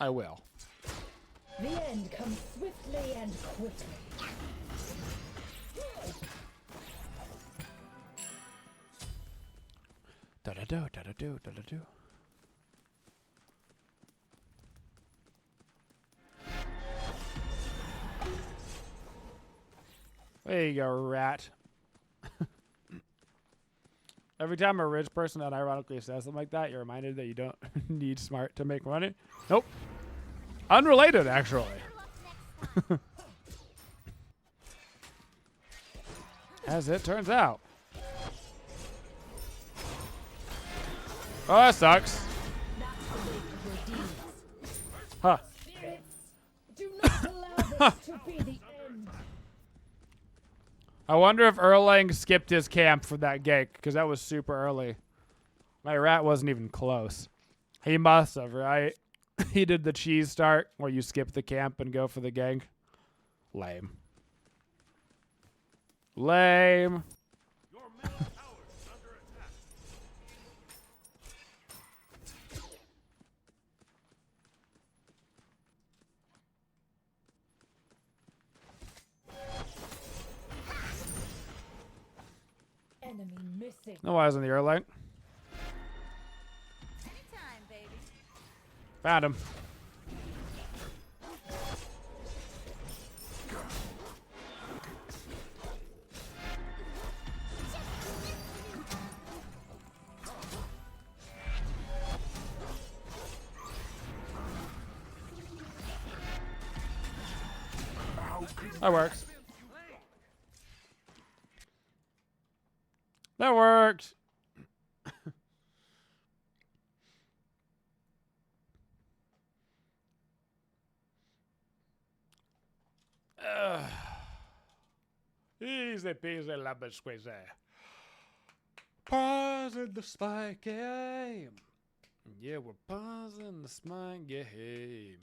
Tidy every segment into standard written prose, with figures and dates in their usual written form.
I will. The end comes swiftly and quickly. Da-da-do, da-da-do, da-da-do. There you go, rat. Every time a rich person unironically says something like that, you're reminded that you don't need smart to make money. Nope. Unrelated, actually. As it turns out. Oh, that sucks. Huh. Spirits, do not allow this to be the end. I wonder if Erlang skipped his camp for that gank, because that was super early. My rat wasn't even close. He must have, right? He did the cheese start, where you skip the camp and go for the gank. Lame. Lame. Your middle tower is under attack. Enemy missing. No eyes on the Erlang. Anytime, baby. Found him. That works. That worked. Easy peasy lemon squeezy. Pausing the spike game. Yeah, we're pausing the spike game.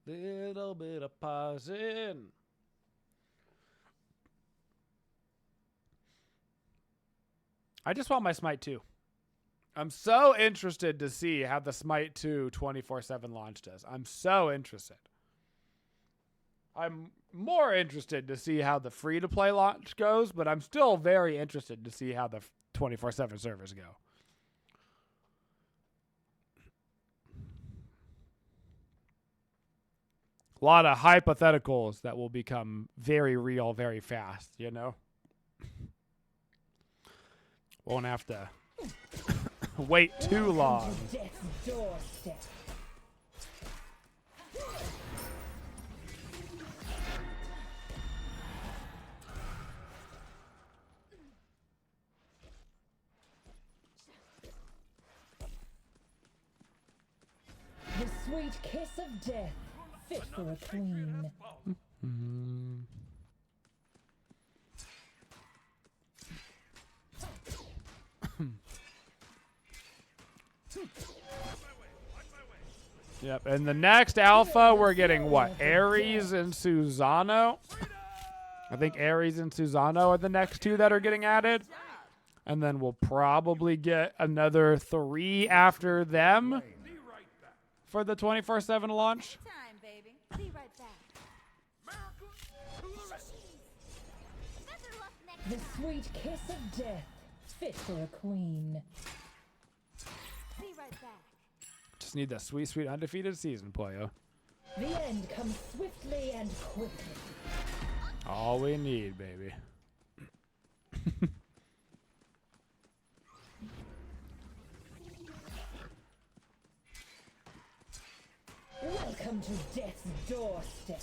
Little bit of pausing. I just want my Smite 2. I'm so interested to see how the Smite 2 24/7 launch does. I'm so interested. I'm more interested to see how the free-to-play launch goes, but I'm still very interested to see how the 24/7 servers go. A lot of hypotheticals that will become very real very fast, you know? Won't have to wait too long. To death's doorstep. The sweet kiss of death, fit for a queen. Yep, and the next alpha, we're getting what? Ares and Susano? I think Ares and Susano are the next two that are getting added. And then we'll probably get another 3 after them for the 24/7 launch. Time, baby. Be right back. Better luck next The time. sweet kiss of death, fit for a queen. Be right back. Just need that sweet, sweet undefeated season, Poyo. The end comes swiftly and quickly. All we need, baby. Welcome to death's doorstep.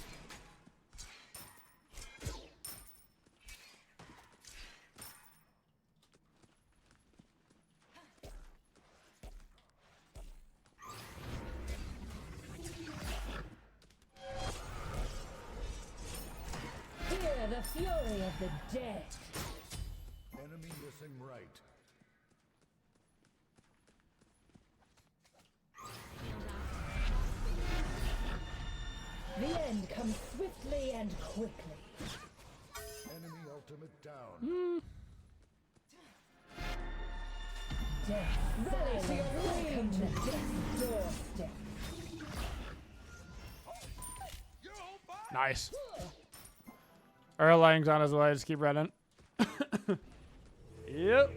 Hear the fury of the dead. Enemy missing right. The end comes swiftly and quickly. Enemy ultimate down. Death, welcome to death's doorstep. Nice. Erlang's on his way. Just keep running. Yep.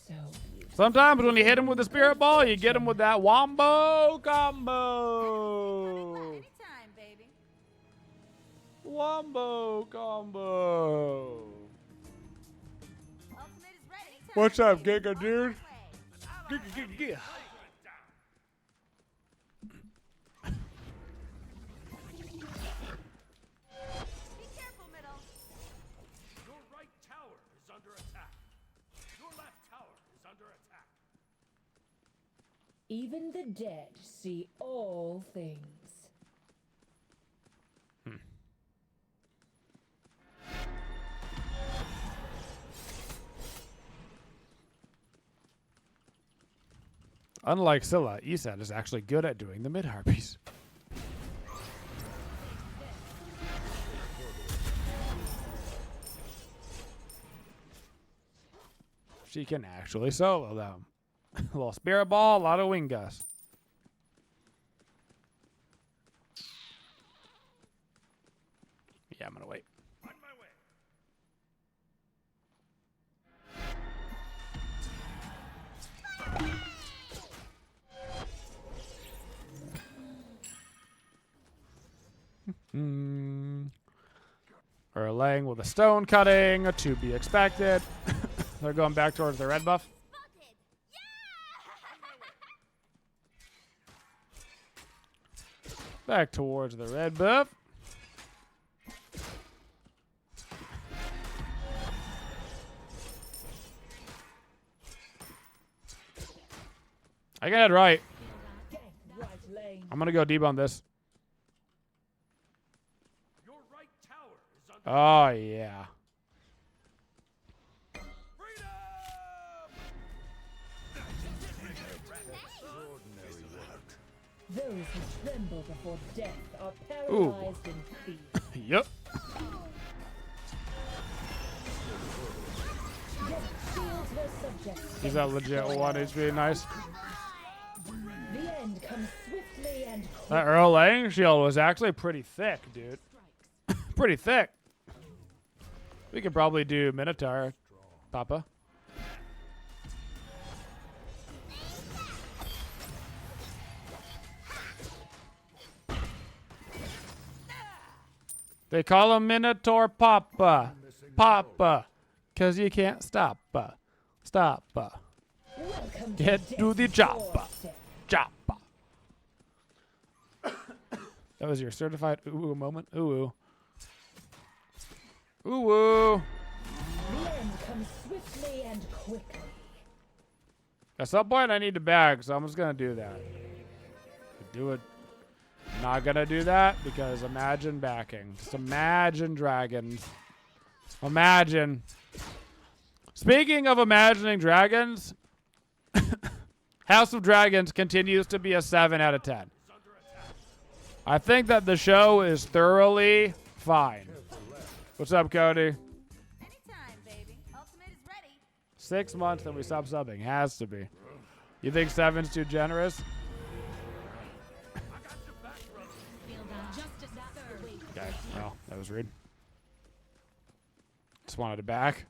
So beautiful. Sometimes when you hit him with the spirit ball, you get him with that wombo combo. Anytime, baby. Wombo combo. Ultimate is ready. What's up, Baby. Giga dude? Way. Be careful, middle. Your right tower is under attack. Your left tower is under attack. Even the dead see all things. Unlike Scylla, Isan is actually good at doing the mid-harpies. She can actually solo them. A little spirit ball, a lot of wing gust. Yeah, I'm gonna wait. On my way. Erlang with a stone cutting, to be expected. They're going back towards the red buff. Spotted. Yeah! Back towards the red buff. I got it right. Get right lane. I'm gonna go deep on this. Your right tower is under Oh yeah. freedom. Those who tremble before death are Ooh. paralyzed in fear. Yep. Death shields their subjects. He's that legit 1 HP. Nice. The end comes swiftly and That Erlang shield was actually pretty thick, dude. Pretty thick. We could probably do Minotaur, Papa. They call him Minotaur Papa. Papa. Because you can't stop. Stop. welcome Get to to the death's chopper. doorstep. Choppa. That was your certified ooh moment. Ooh. Ooh. The end comes swiftly and quickly. At some point, I need to bag, so I'm just gonna do that. Do it. Not gonna do that because imagine backing. Just imagine dragons. Imagine. Speaking of imagining dragons, House of Dragons continues to be a 7 out of 10. I think that the show is thoroughly fine. What's up, Cody? Anytime, baby. Ultimate is ready. 6 months, then we stop subbing. Has to be. You think 7's too generous? Okay, well, that was rude. Just wanted it back.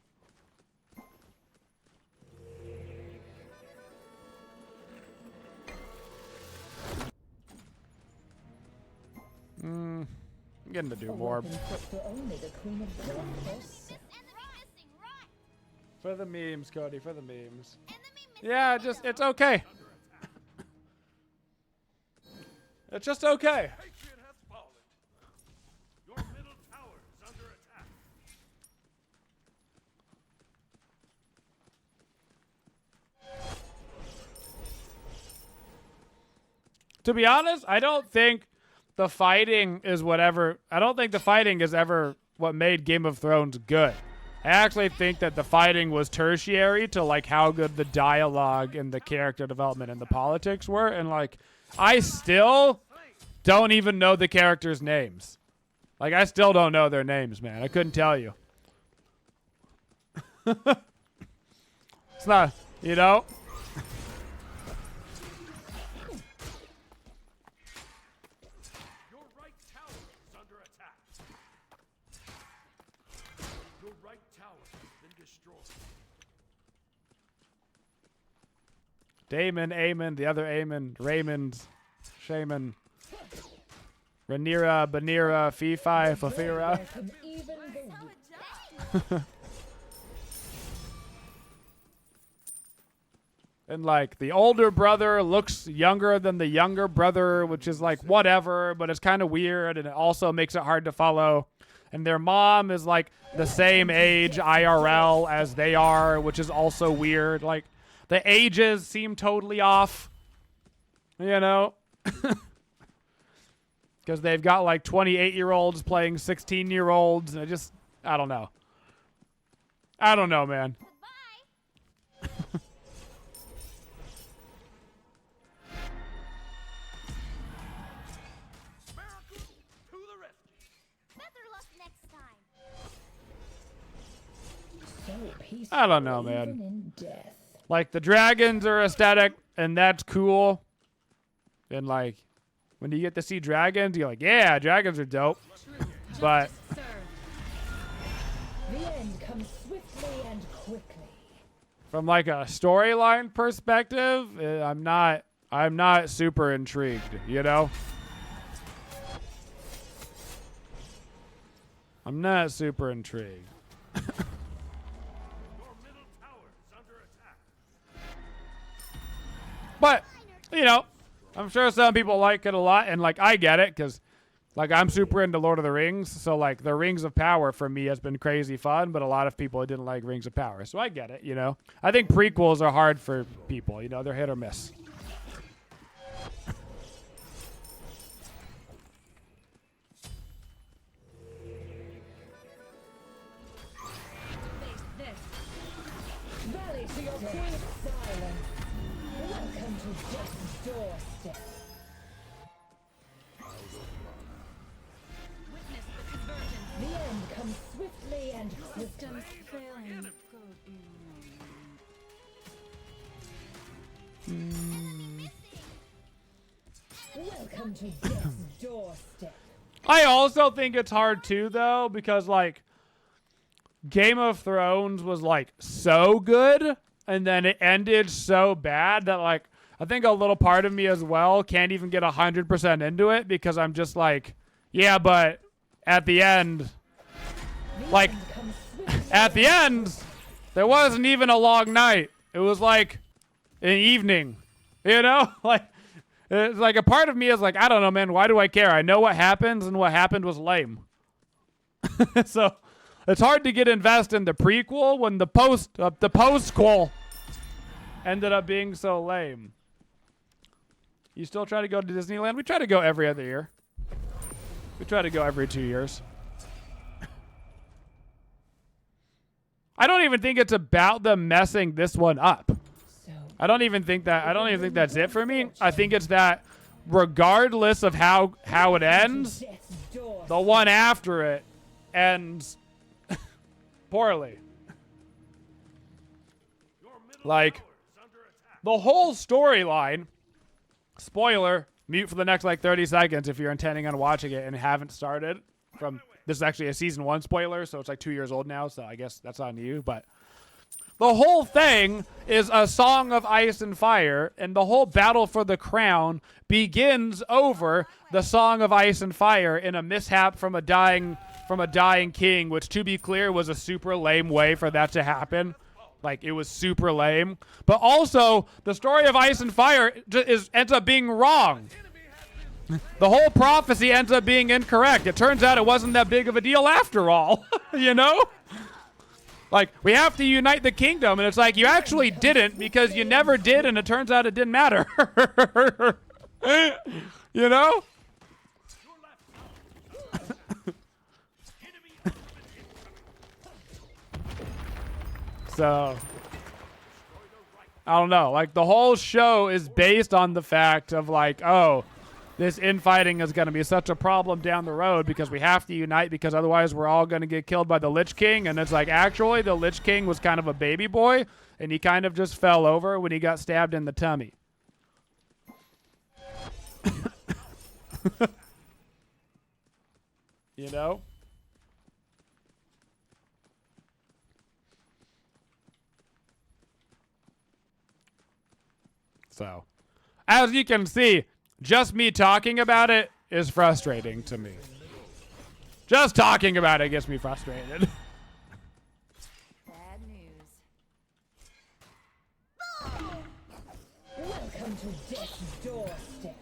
I'm getting to do A more weapon fit for only the Queen of Death herself. Enemy missing right. for the memes, Cody. For the memes. Enemy missing Yeah, just it's okay. It's just okay. Patriot has fallen. Your middle tower is under attack. To be honest, I don't think the fighting is whatever. I don't think the fighting is ever what made Game of Thrones good. I actually think that the fighting was tertiary to like how good the dialogue and the character development and the politics were. And like, I still don't even know the characters' names. Like, I still don't know their names, man. I couldn't tell you. It's not, you know? Damon, Amon, the other Amon, Raymond, Shaman, Rhaenyra, Banira, Fifi, Fafira. There can even the Solid job. And like the older brother looks younger than the younger brother, which is like whatever, but it's kind of weird and it also makes it hard to follow. And their mom is like the same age IRL as they are, which is also weird. Like the ages seem totally off, you know? Because they've got like 28-year-olds playing 16-year-olds. And I don't know. I don't know, man. Goodbye. Miracle to the rescue. Better luck next time. so peaceful. I don't know, man. Even in death. Like the dragons are aesthetic, and that's cool. And like when you get to see dragons, you're like, yeah, dragons are dope. But The end comes swiftly and quickly. from like a storyline perspective, I'm not super intrigued, you know? I'm not super intrigued. Your middle tower is under attack. But, you know, I'm sure some people like it a lot, and like I get it, because like I'm super into Lord of the Rings, so like the Rings of Power for me has been crazy fun, but a lot of people didn't like Rings of Power, so I get it, you know. I think prequels are hard for people, you know, they're hit or miss. Rally to your queen's silence. Welcome to death's doorstep. Witness the conversion. The end comes swiftly and quickly. Systems failing. Welcome to death's doorstep. I also think it's hard too, though, because like Game of Thrones was like so good, and then it ended so bad that like I think a little part of me as well can't even get 100% into it because I'm just like, yeah, but at the end, like Comes swiftly. at the end, there wasn't even a long night. It was like an evening, you know, like. It's like a part of me is like, I don't know, man. Why do I care? I know what happens, and what happened was lame. So it's hard to get invested in the prequel when the postquel ended up being so lame. You still try to go to Disneyland? We try to go every other year. We try to go every 2 years. I don't even think it's about them messing this one up. So I don't even think that's it for me. I think it's that regardless of how it ends, death's doorstep. the one after it ends poorly. Your middle Like tower is under attack. the whole storyline, spoiler, mute for the next like 30 seconds if you're intending on watching it and haven't started from this is actually a season 1 spoiler, so it's like 2 years old now, so I guess that's on you, but the whole thing is a song of ice and fire, and the whole battle for the crown begins over the song of ice and fire in a mishap from a dying king, which to be clear was a super lame way for that to happen. Like it was super lame. But also the story of ice and fire ends up being wrong. The whole prophecy ends up being incorrect. It turns out it wasn't that big of a deal after all, you know? Like, we have to unite the kingdom, and it's like, you actually didn't because you never did, and it turns out it didn't matter. You know? So, I don't know. Like, the whole show is based on the fact of, like, oh, this infighting is going to be such a problem down the road because we have to unite because otherwise we're all going to get killed by the Lich King. And it's like, actually, the Lich King was kind of a baby boy, and he kind of just fell over when he got stabbed in the tummy. You know? So, as you can see, just me talking about it is frustrating to me. Just talking about it gets me frustrated. Bad news. Welcome to death's doorstep.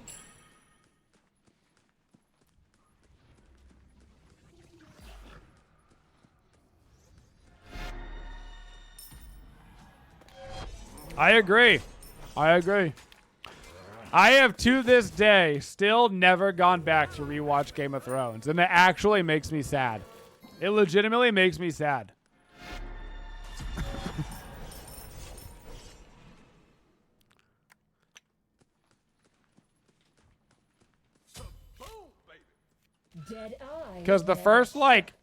I agree. I agree. I have to this day still never gone back to rewatch Game of Thrones, and it actually makes me sad. It legitimately makes me sad. Dead eye. Because the first, like,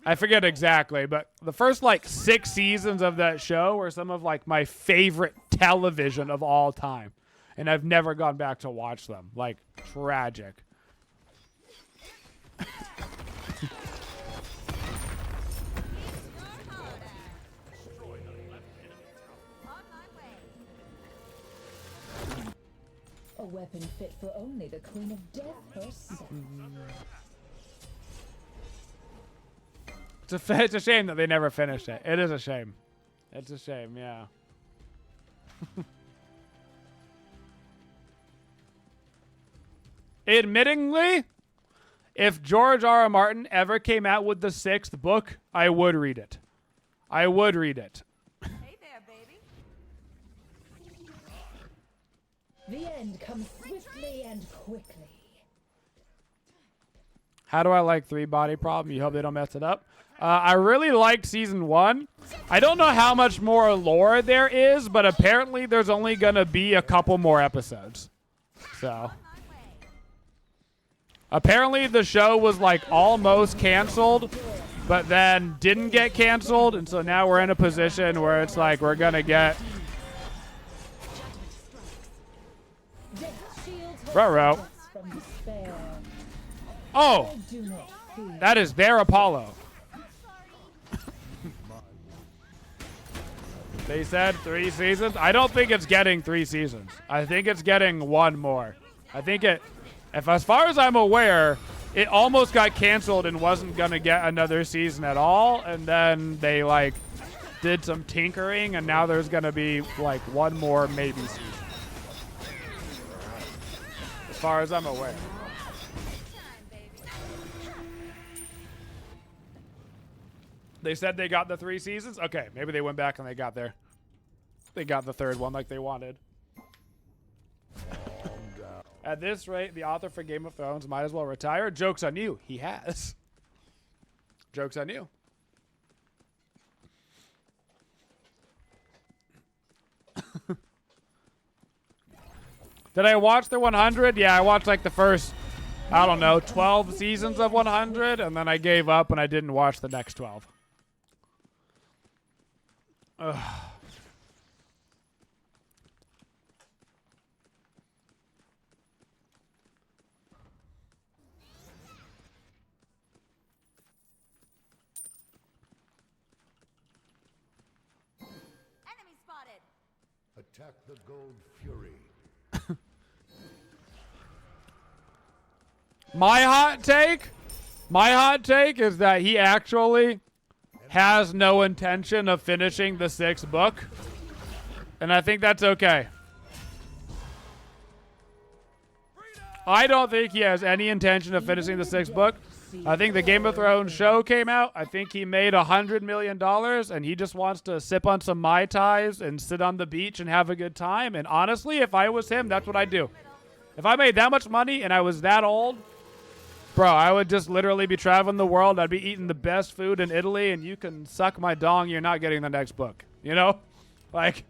I forget exactly, but the first, like, 6 seasons of that show were some of, like, my favorite television of all time. And I've never gone back to watch them. Like, tragic. A weapon fit for only the Queen of Death herself. It's a shame that they never finished it. It is a shame. It's a shame, yeah. Admittingly, if George R.R. Martin ever came out with the 6th book, I would read it. I would read it. Hey there, baby. The end comes swiftly and quickly. How do I like 3 Body Problem? You hope they don't mess it up. I really liked season 1. I don't know how much more lore there is, but apparently there's only going to be a couple more episodes. So, apparently the show was like almost canceled, but then didn't get canceled, and so now we're in a position where it's like we're going to get Death shields her Ruh-roh. subjects from despair. Oh, Do not fear. that is their Apollo. They said 3 seasons. I don't think it's getting 3 seasons. I think it's getting 1 more. I think as far as I'm aware, it almost got canceled and wasn't going to get another season at all. And then they like did some tinkering, and now there's going to be like 1 more maybe season. As far as I'm aware. They said they got the 3 seasons? Okay, maybe they went back and they got the 3rd one like they wanted. At this rate, the author for Game of Thrones might as well retire. Joke's on you. He has. Joke's on you. Did I watch the 100? Yeah, I watched like the first, I don't know, 12 seasons of 100, and then I gave up and I didn't watch the next 12. Ugh. Enemy spotted. Attack the Gold Fury. My hot take is that he actually has no intention of finishing the 6th book. And I think that's okay. I don't think he has any intention of finishing the 6th book. I think the Game of Thrones show came out. I think he made $100 million, and he just wants to sip on some Mai Tais and sit on the beach and have a good time. And honestly, if I was him, that's what I'd do. If I made that much money and I was that old, bro, I would just literally be traveling the world. I'd be eating the best food in Italy, and you can suck my dong. You're not getting the next book. You know? Like,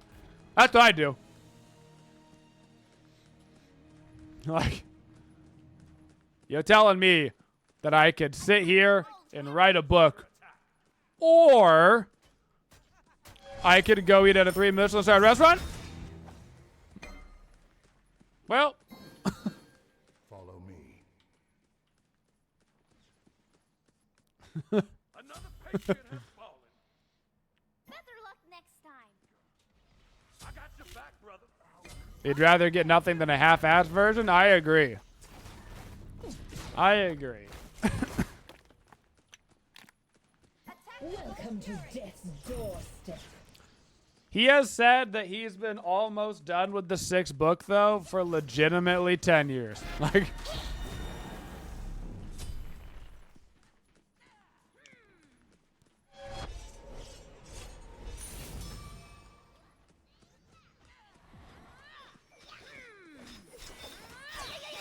that's what I do. Like, you're telling me that I could sit here and write a book, or I could go eat at a 3 Michelin-starred restaurant? Well, Follow me. Another patient has fallen. Better luck next time. I got your back, brother. You'd rather get nothing than a half-assed version? I agree. I agree. Welcome to death's doorstep. He has said that he's been almost done with the 6th book, though, for legitimately 10 years. Like,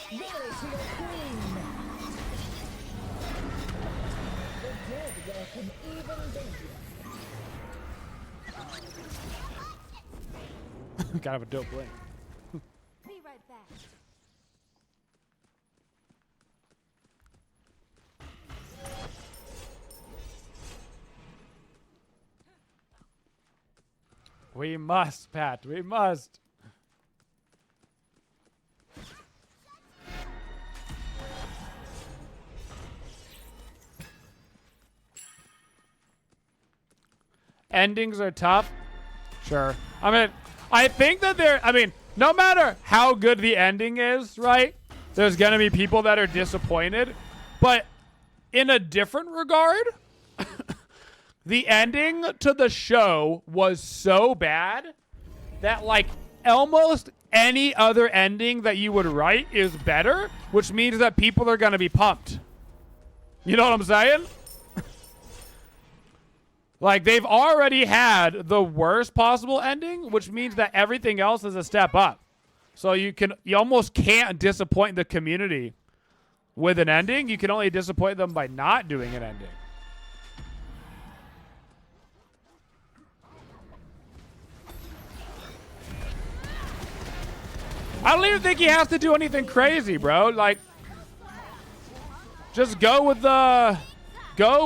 Glory to the queen. The dead welcome even babies. kind of a dope link. Be right back. We must, Pat. We must. Endings are tough. Sure. I think that no matter how good the ending is, right? There's going to be people that are disappointed. But in a different regard, the ending to the show was so bad that, like, almost any other ending that you would write is better, which means that people are going to be pumped. You know what I'm saying? Like, they've already had the worst possible ending, which means that everything else is a step up. So you almost can't disappoint the community with an ending. You can only disappoint them by not doing an ending. I don't even think he has to do anything crazy, bro. Like, just go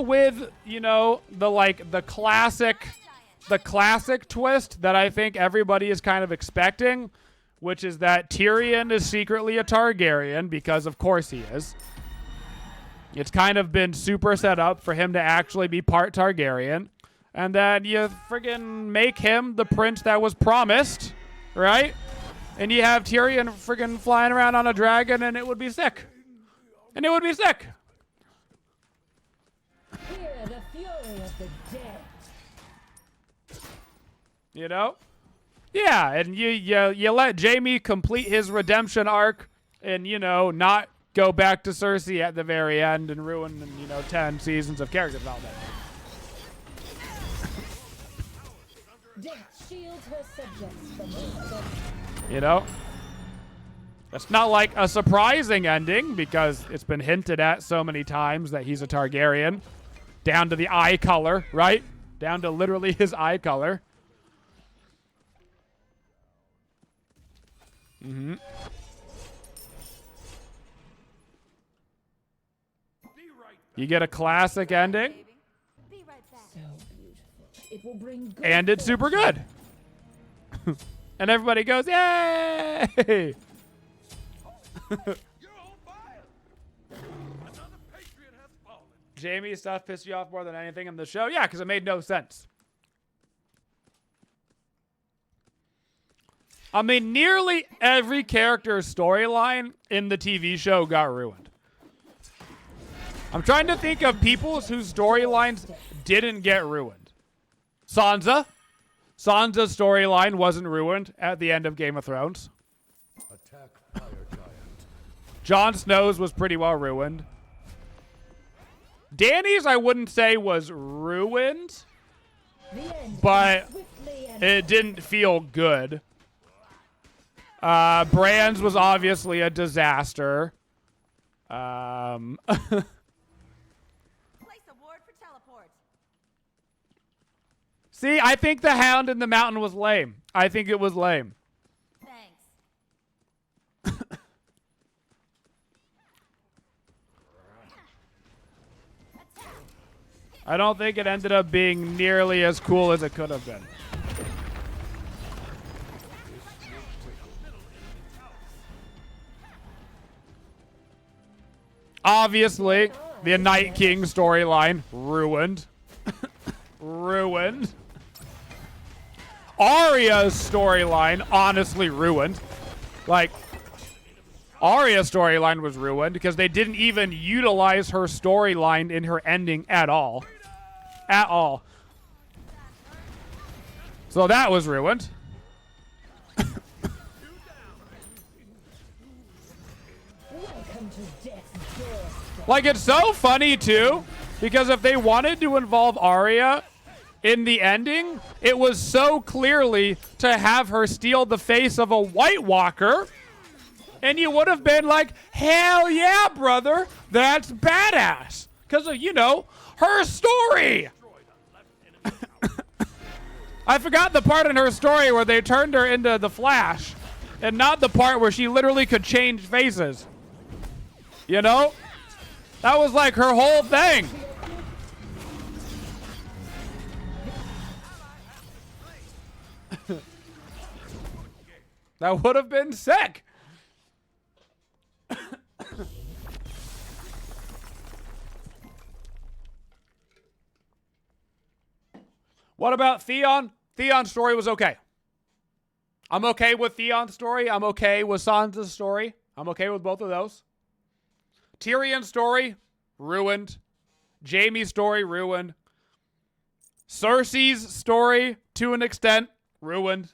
with, you know, the classic twist that I think everybody is kind of expecting, which is that Tyrion is secretly a Targaryen, because of course he is. It's kind of been super set up for him to actually be part Targaryen. And then you friggin' make him the prince that was promised, right? And you have Tyrion friggin' flying around on a dragon, and it would be sick. And it would be sick. Hear the fury of the dead. You know? Yeah, and you let Jaime complete his redemption arc and, you know, not go back to Cersei at the very end and ruin, 10 seasons of character development. Death shields her subjects from the You know? That's not like a surprising ending because it's been hinted at so many times that he's a Targaryen. Down to the eye color, right? Down to literally his eye color. Mm-hmm. You get a classic ending, Be right back. so beautiful. It will bring good and it's super fortune. good. And everybody goes, yay! You're on fire! Another patriot has fallen. Jamie stuff pissed you off more than anything in the show? Yeah, because it made no sense. I mean, nearly every character's storyline in the TV show got ruined. I'm trying to think of people whose storylines didn't get ruined. Sansa. Sansa's storyline wasn't ruined at the end of Game of Thrones. Attack fire giant. Jon Snow's was pretty well ruined. Dany's, I wouldn't say was ruined, The end but comes swiftly and it didn't feel good. Bran's was obviously a disaster. Place a ward for teleport. See, I think the Hound in the Mountain was lame. I think it was lame. Thanks. I don't think it ended up being nearly as cool as it could have been. Obviously, the Night King storyline ruined. Ruined. Arya's storyline honestly ruined. Like, Arya's storyline was ruined because they didn't even utilize her storyline in her ending at all. At all. So that was ruined. Welcome to death's doorstep. Like, it's so funny, too, because if they wanted to involve Arya in the ending, it was so clearly to have her steal the face of a White Walker, and you would have been like, hell yeah, brother, that's badass. Because of, you know, her story. I forgot the part in her story where they turned her into the Flash, and not the part where she literally could change faces. You know? That was like her whole thing. That would have been sick. What about Theon? Theon's story was okay. I'm okay with Theon's story. I'm okay with Sansa's story. I'm okay with both of those. Tyrion's story, ruined. Jaime's story, ruined. Cersei's story, to an extent, ruined.